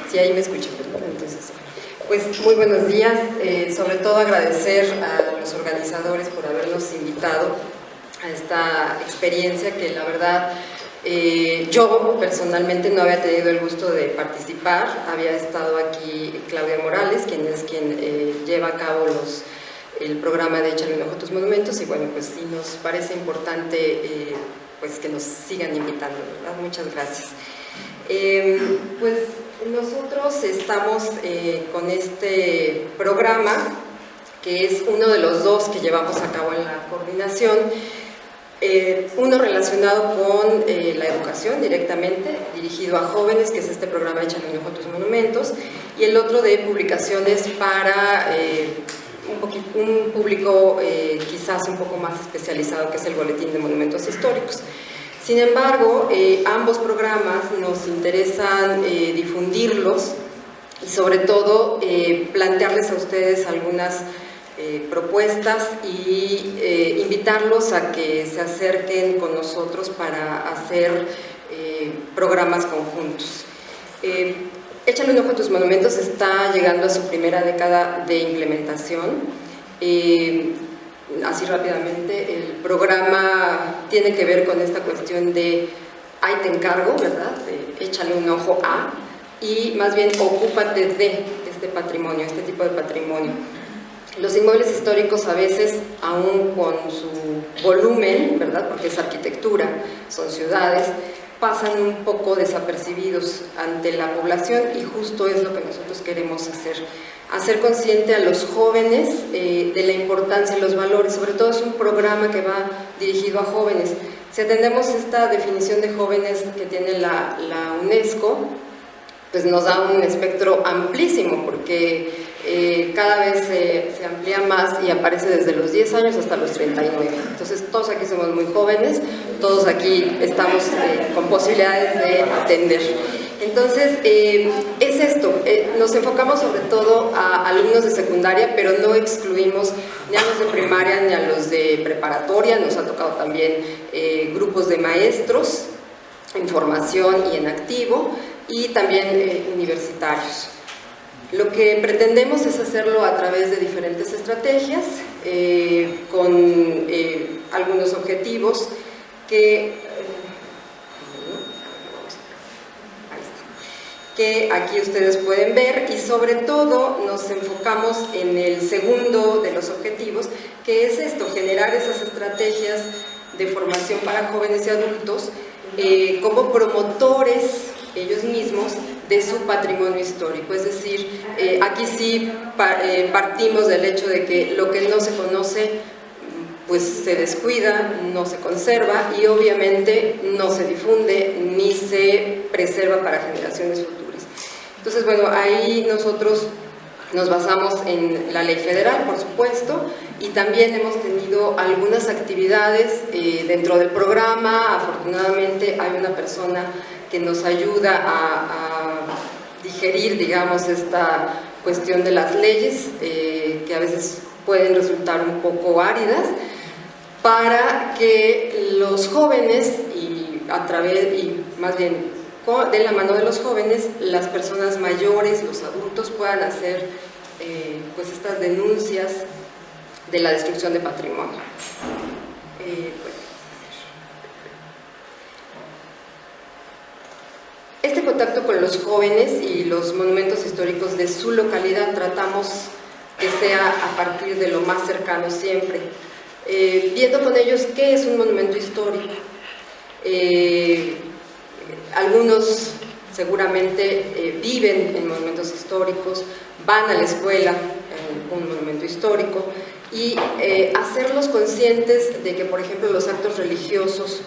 Sí, ahí me escuchan, ¿verdad? Entonces, pues muy buenos días. Sobre todo agradecer a los organizadores por habernos invitado a esta experiencia que la verdad yo personalmente no había tenido el gusto de participar. Había estado aquí Claudia Morales, quien lleva a cabo el programa de Échale un ojo a tus monumentos, y bueno, pues sí nos parece importante pues que nos sigan invitando, ¿verdad? Muchas gracias. Pues nosotros estamos con este programa, que es uno de los dos que llevamos a cabo en la coordinación, uno relacionado con la educación directamente, dirigido a jóvenes, que es este programa Échale un ojo a tus monumentos, y el otro de publicaciones para un público quizás un poco más especializado, que es el Boletín de Monumentos Históricos. Sin embargo, ambos programas nos interesan difundirlos y sobre todo plantearles a ustedes algunas propuestas y invitarlos a que se acerquen con nosotros para hacer programas conjuntos. Échale un ojo a tus monumentos está llegando a su primera década de implementación. Así rápidamente, el programa tiene que ver con esta cuestión de ahí te encargo, ¿verdad? De échale un ojo a, y más bien ocúpate de este patrimonio, este tipo de patrimonio. Los inmuebles históricos a veces, aún con su volumen, ¿verdad? Porque es arquitectura, son ciudades, pasan un poco desapercibidos ante la población, y justo es lo que nosotros queremos hacer consciente a los jóvenes de la importancia y los valores. Sobre todo es un programa que va dirigido a jóvenes. Si atendemos esta definición de jóvenes que tiene la UNESCO, pues nos da un espectro amplísimo, porque cada vez se amplía más y aparece desde los 10 años hasta los 39. Entonces todos aquí somos muy jóvenes, todos aquí estamos con posibilidades de atender. Entonces es esto, nos enfocamos sobre todo a alumnos de secundaria, pero no excluimos ni a los de primaria ni a los de preparatoria. Nos ha tocado también grupos de maestros en formación y en activo, y también universitarios. Lo que pretendemos es hacerlo a través de diferentes estrategias, con algunos objetivos que aquí ustedes pueden ver, y sobre todo nos enfocamos en el segundo de los objetivos, que es esto: generar esas estrategias de formación para jóvenes y adultos como promotores ellos mismos de su patrimonio histórico. Es decir, aquí sí partimos del hecho de que lo que no se conoce pues se descuida, no se conserva, y obviamente no se difunde ni se preserva para generaciones futuras. Entonces, bueno, ahí nosotros nos basamos en la ley federal, por supuesto, y también hemos tenido algunas actividades dentro del programa. Afortunadamente hay una persona que nos ayuda a digerir, digamos, esta cuestión de las leyes, que a veces pueden resultar un poco áridas, para que los jóvenes, y más bien de la mano de los jóvenes, las personas mayores, los adultos, puedan hacer pues estas denuncias de la destrucción de patrimonio. Este contacto con los jóvenes y los monumentos históricos de su localidad tratamos que sea a partir de lo más cercano siempre, viendo con ellos qué es un monumento histórico. Algunos seguramente viven en monumentos históricos, van a la escuela en un monumento histórico, y hacerlos conscientes de que, por ejemplo, los actos religiosos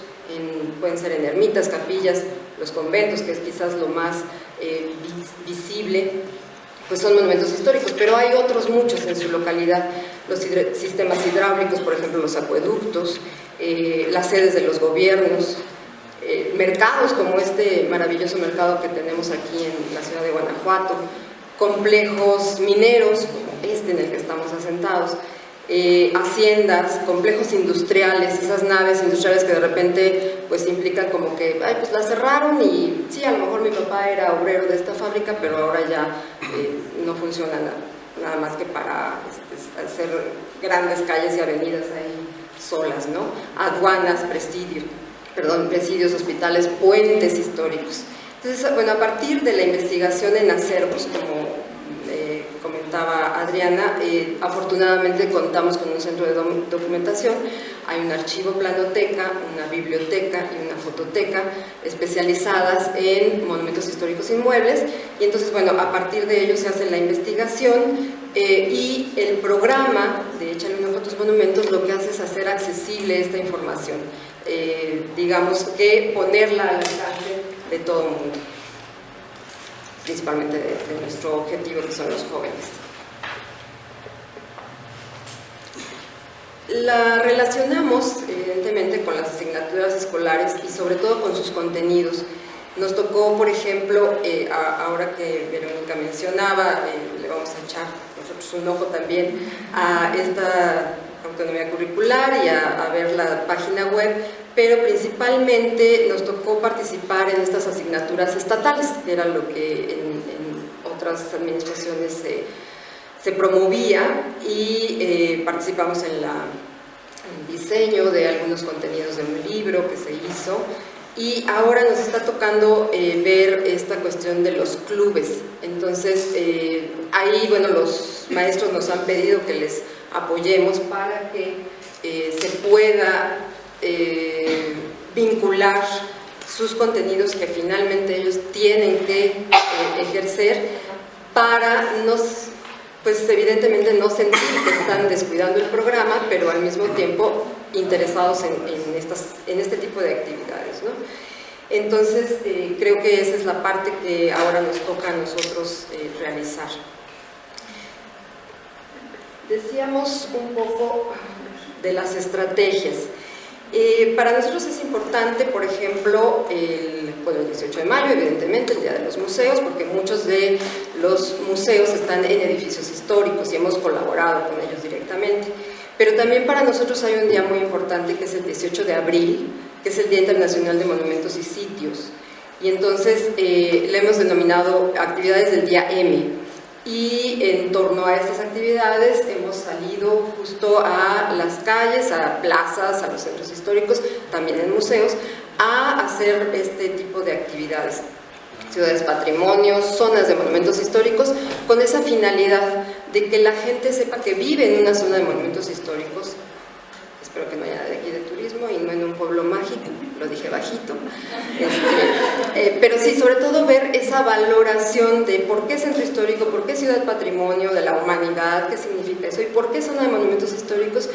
pueden ser en ermitas, capillas, los conventos, que es quizás lo más visible, pues son monumentos históricos, pero hay otros muchos en su localidad: los sistemas hidráulicos, por ejemplo, los acueductos, las sedes de los gobiernos, mercados como este maravilloso mercado que tenemos aquí en la ciudad de Guanajuato, complejos mineros como este en el que estamos asentados. haciendas, complejos industriales, esas naves industriales que de repente pues implican como que, ay, pues la cerraron y sí, a lo mejor mi papá era obrero de esta fábrica, pero ahora ya no funciona nada más que para hacer grandes calles y avenidas ahí solas, ¿no? Aduanas, presidios, hospitales, puentes históricos. Entonces, bueno, a partir de la investigación en acervos, como comentaba Adriana, afortunadamente contamos con un centro de documentación, hay un archivo planoteca, una biblioteca y una fototeca especializadas en monumentos históricos inmuebles, y entonces, bueno, a partir de ello se hace la investigación y el programa de Échale una foto a tus monumentos lo que hace es hacer accesible esta información, digamos que ponerla al alcance de todo el mundo, principalmente de nuestro objetivo, que son los jóvenes. La relacionamos evidentemente con las asignaturas escolares y sobre todo con sus contenidos. Nos tocó, por ejemplo, ahora que Verónica mencionaba, le vamos a echar nosotros un ojo también a esta autonomía curricular y a ver la página web, pero principalmente nos tocó participar en estas asignaturas estatales, que era lo que en otras administraciones se promovía, y participamos en el diseño de algunos contenidos de un libro que se hizo, y ahora nos está tocando ver esta cuestión de los clubes. Entonces ahí, bueno, los maestros nos han pedido que les apoyemos para que se pueda vincular sus contenidos que finalmente ellos tienen que ejercer, para pues evidentemente no sentir que están descuidando el programa, pero al mismo tiempo interesados en este tipo de actividades, ¿no? Entonces creo que esa es la parte que ahora nos toca a nosotros realizar. Decíamos un poco de las estrategias. Para nosotros es importante, por ejemplo, el 18 de mayo, evidentemente, el Día de los Museos, porque muchos de los museos están en edificios históricos y hemos colaborado con ellos directamente. Pero también para nosotros hay un día muy importante, que es el 18 de abril, que es el Día Internacional de Monumentos y Sitios. Y entonces le hemos denominado actividades del día M. Y en torno a estas actividades hemos salido justo a las calles, a plazas, a los centros históricos, también en museos, a hacer este tipo de actividades. Ciudades patrimonios, zonas de monumentos históricos, con esa finalidad de que la gente sepa que vive en una zona de monumentos históricos. Espero que no haya de aquí de turismo y no en un pueblo mágico, lo dije bajito, pero sí, sobre todo ver esa valoración de por qué centro histórico, por qué ciudad patrimonio de la humanidad, qué significa eso y por qué zona de monumentos históricos,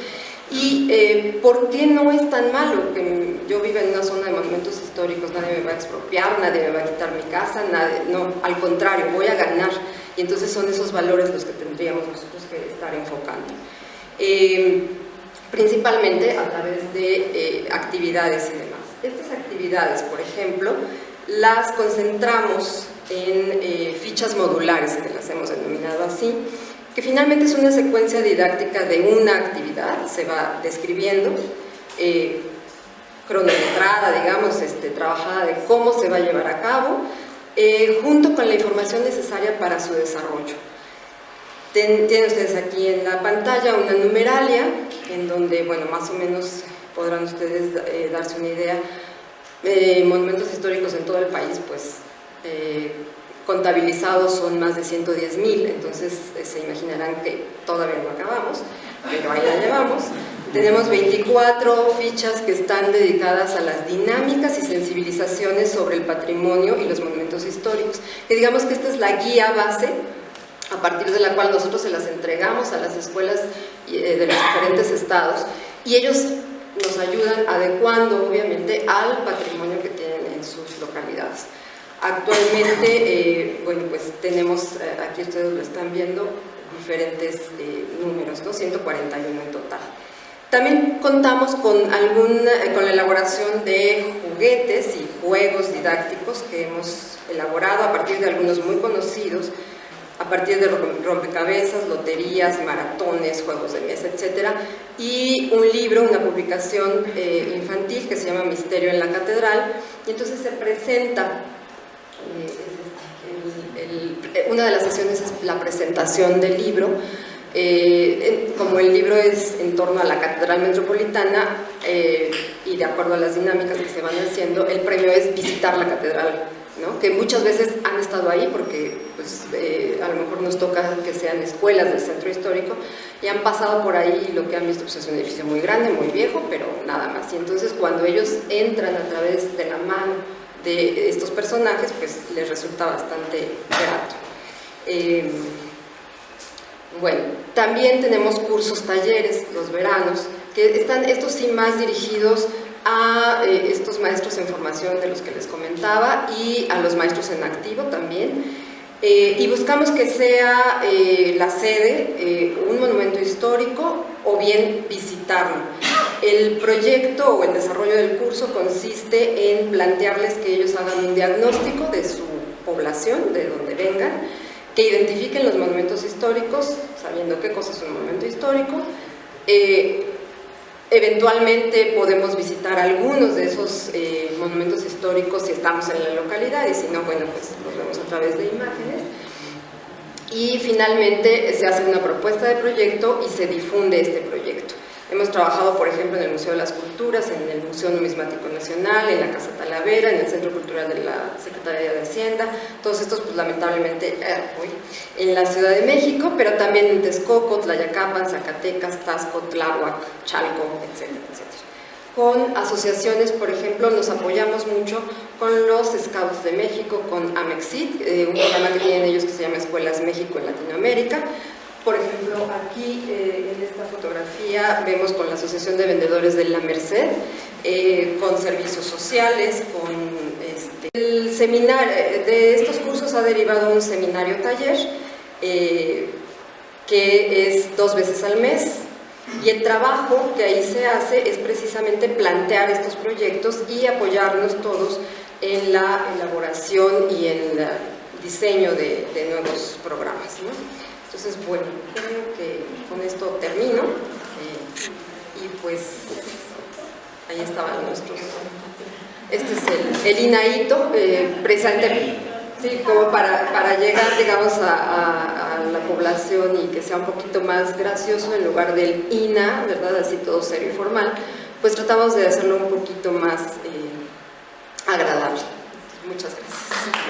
y por qué no es tan malo que yo viva en una zona de monumentos históricos. Nadie me va a expropiar, nadie me va a quitar mi casa, nadie, no, al contrario, voy a ganar. Y entonces son esos valores los que tendríamos nosotros que estar enfocando. Principalmente a través de actividades y demás. Estas actividades, por ejemplo, las concentramos en fichas modulares, que las hemos denominado así, que finalmente es una secuencia didáctica de una actividad, se va describiendo, cronometrada, digamos, trabajada de cómo se va a llevar a cabo, junto con la información necesaria para su desarrollo. Tienen ustedes aquí en la pantalla una numeralia, en donde, bueno, más o menos podrán ustedes darse una idea. Monumentos históricos en todo el país, pues, contabilizados son más de 110,000, entonces se imaginarán que todavía no acabamos, pero ahí la llevamos. Tenemos 24 fichas que están dedicadas a las dinámicas y sensibilizaciones sobre el patrimonio y los monumentos históricos, que digamos que esta es la guía base a partir de la cual nosotros se las entregamos a las escuelas de los diferentes estados, y ellos nos ayudan adecuando obviamente al patrimonio que tienen en sus localidades. Actualmente, bueno, pues tenemos, aquí ustedes lo están viendo, diferentes números, ¿no? 141 en total. También contamos con la elaboración de juguetes y juegos didácticos que hemos elaborado a partir de algunos muy conocidos, a partir de rompecabezas, loterías, maratones, juegos de mesa, etc. Y un libro, una publicación infantil que se llama Misterio en la Catedral, y entonces se presenta, una de las sesiones es la presentación del libro. Como el libro es en torno a la Catedral Metropolitana y de acuerdo a las dinámicas que se van haciendo, el premio es visitar la catedral, ¿no? Que muchas veces han estado ahí porque pues, a lo mejor nos toca que sean escuelas del centro histórico y han pasado por ahí y lo que han visto pues, es un edificio muy grande, muy viejo, pero nada más. Y entonces cuando ellos entran a través de la mano de estos personajes, pues les resulta bastante grato. Bueno, también tenemos cursos, talleres, los veranos, que están estos sí más dirigidos a estos maestros en formación de los que les comentaba y a los maestros en activo también. Y buscamos que sea la sede un monumento histórico o bien visitarlo. El proyecto o el desarrollo del curso consiste en plantearles que ellos hagan un diagnóstico de su población, de donde vengan, que identifiquen los monumentos históricos, sabiendo qué cosa es un monumento histórico. Eventualmente podemos visitar algunos de esos monumentos históricos si estamos en la localidad y si no, bueno, pues los vemos a través de imágenes. Y finalmente se hace una propuesta de proyecto y se difunde este proyecto. Hemos trabajado, por ejemplo, en el Museo de las Culturas, en el Museo Numismático Nacional, en la Casa Talavera, en el Centro Cultural de la Secretaría de Hacienda, todos estos, pues lamentablemente, en la Ciudad de México, pero también en Texcoco, Tlayacapan, Zacatecas, Taxco, Tláhuac, Chalco, etcétera, etcétera. Con asociaciones, por ejemplo, nos apoyamos mucho con los Scouts de México, con Amexit, un programa que tienen ellos que se llama Escuelas México en Latinoamérica. Por ejemplo, aquí en esta fotografía vemos con la Asociación de Vendedores de la Merced, con servicios sociales, con el seminario. De estos cursos ha derivado un seminario taller que es 2 veces al mes, y el trabajo que ahí se hace es precisamente plantear estos proyectos y apoyarnos todos en la elaboración y en el diseño de nuevos programas, ¿no? Entonces, bueno, creo que con esto termino y pues ahí estaban nuestros. Este es el INAHITO, precisamente, sí, como para llegar, digamos, a la población y que sea un poquito más gracioso en lugar del INA, ¿verdad? Así todo serio y formal, pues tratamos de hacerlo un poquito más agradable. Muchas gracias.